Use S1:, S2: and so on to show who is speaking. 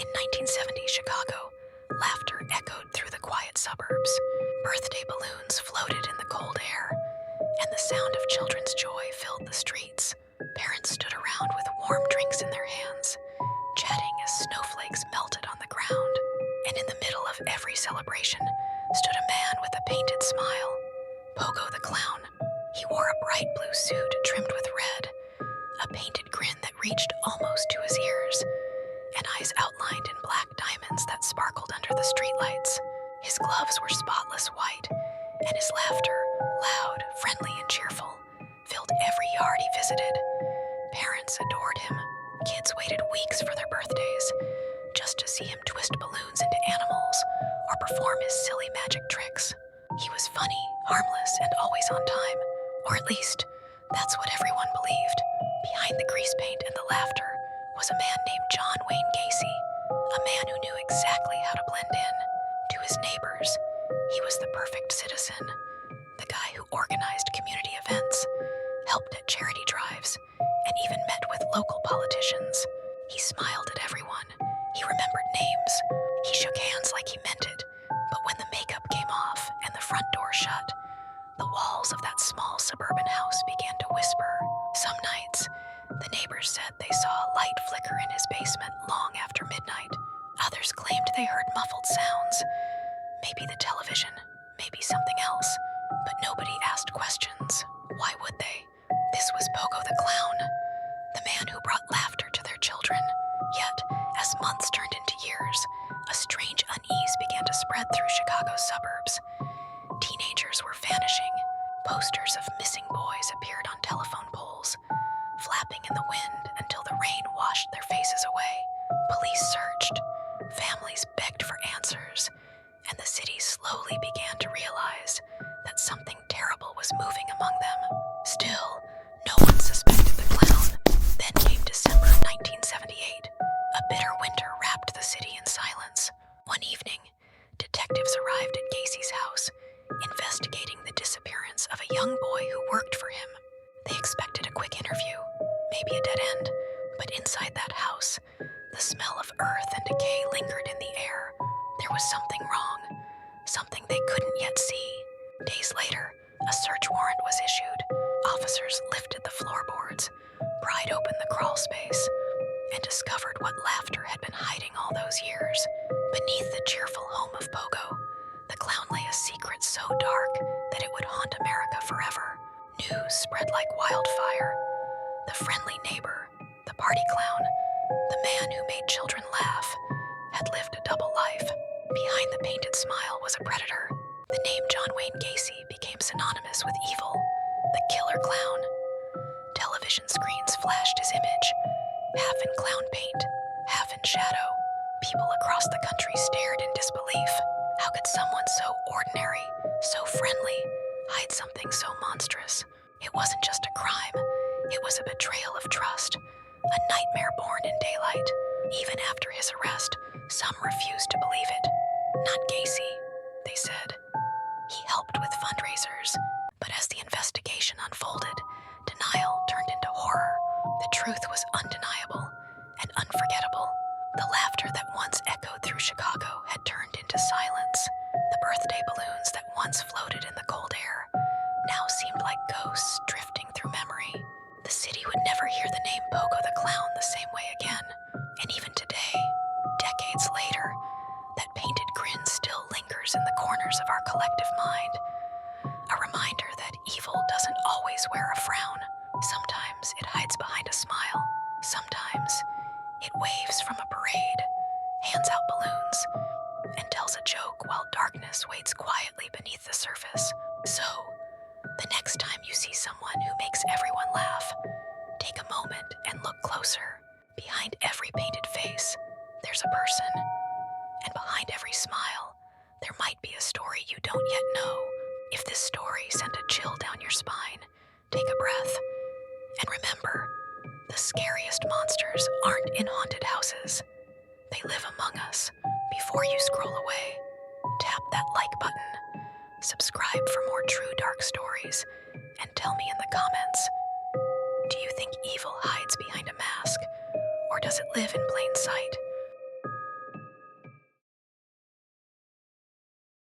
S1: In 1970 Chicago, laughter echoed through the quiet suburbs. Birthday balloons floated in the cold air, and the sound of children's joy filled the streets. Parents stood around with warm drinks in their hands, chatting as snowflakes melted on the ground. And in the middle of every celebration stood a man with a painted smile, Pogo the Clown. He wore a bright blue suit trimmed with red, a painted grin that reached almost to his ears, and eyes outlined in black diamonds that sparkled under the streetlights. His gloves were spotless white, and his laughter, loud, friendly, and cheerful, filled every yard he visited. Parents adored him. Kids waited weeks for their birthdays just to see him twist balloons into animals or perform his silly magic tricks. He was funny, harmless, and always on time, or at least that's what everyone believed. Behind the grease paint and the laughter was a man named John Wayne Gacy, a man who knew exactly how to blend in. To his neighbors, he was the perfect citizen, the guy who organized community events, helped at charity drives, and even met with local politicians. He smiled at everyone. He remembered names. He shook hands like he meant it. But when the makeup came off and the front door shut, the walls of that small suburban house began to whisper. Some nights, the neighbors said they saw a light flicker in his basement long after midnight. Others claimed they heard muffled sounds. Maybe the television, maybe something else. But nobody asked questions. Why would they? This was Pogo the Clown, the man who brought laughter to their children. Yet, as months turned into years, a strange unease began to spread through Chicago's suburbs. Teenagers were vanishing. Posters of missing boys appeared on telephone poles, flapping in the wind until the rain washed their faces away. Police searched. Families begged for answers, and the city slowly began to realize that something terrible was moving among them. Still, no one suspected the clown. Then came December of 1978. A bitter winter wrapped the city in silence. One evening, detectives arrived at Gacy's house, investigating the disappearance of a young boy who worked for him. They expected a quick interview, maybe a dead end, but inside that house, the smell of earth and decay lingered in the air. There was something wrong, something they couldn't yet see. Days later, a search warrant was issued. Officers lifted the floorboards, pried open the crawl space, and discovered what laughter had been hiding all those years. Beneath the cheerful home of Pogo, the clown lay a secret so dark that it would haunt America forever. News spread like wildfire. The friendly neighbor, the party clown, the man who made children laugh, had lived a double life. Behind the painted smile was a predator. The name John Wayne Gacy became synonymous with evil, the killer clown. Television screens flashed his image, half in clown paint, half in shadow. People across the country stared in disbelief. How could someone so ordinary, so friendly, hide something so monstrous? It wasn't just a crime. It was a betrayal of trust, a nightmare born in daylight. Even after his arrest, some refused to believe it. Not Gacy, they said. He helped with fundraisers, but as the investigation unfolded, denial turned into horror. The truth was undeniable and unforgettable. The laughter that once echoed through Chicago had turned into silence. The birthday balloons that once floated in the cold air now seemed like ghosts drifting through memory. The city would never hear the name Pogo the Clown the same way again. And even today, decades later, that painted grin still lingers in the corners of our collective mind. A reminder that evil doesn't always wear a frown. Sometimes it hides behind a smile. Sometimes it waves from a parade, hands out balloons, and tells a joke while darkness waits quietly beneath the surface. So, the next time you see someone who makes everyone laugh, take a moment and look closer. Behind every painted face, there's a person. And behind every smile, there might be a story you don't yet know. If this story sent a chill down your spine, take a breath. And remember, the scariest monsters aren't in haunted houses. They live among us. Before you scroll away, tap that like button, subscribe for more true dark stories, and tell me in the comments, do you think evil hides behind a mask, or does it live in plain sight?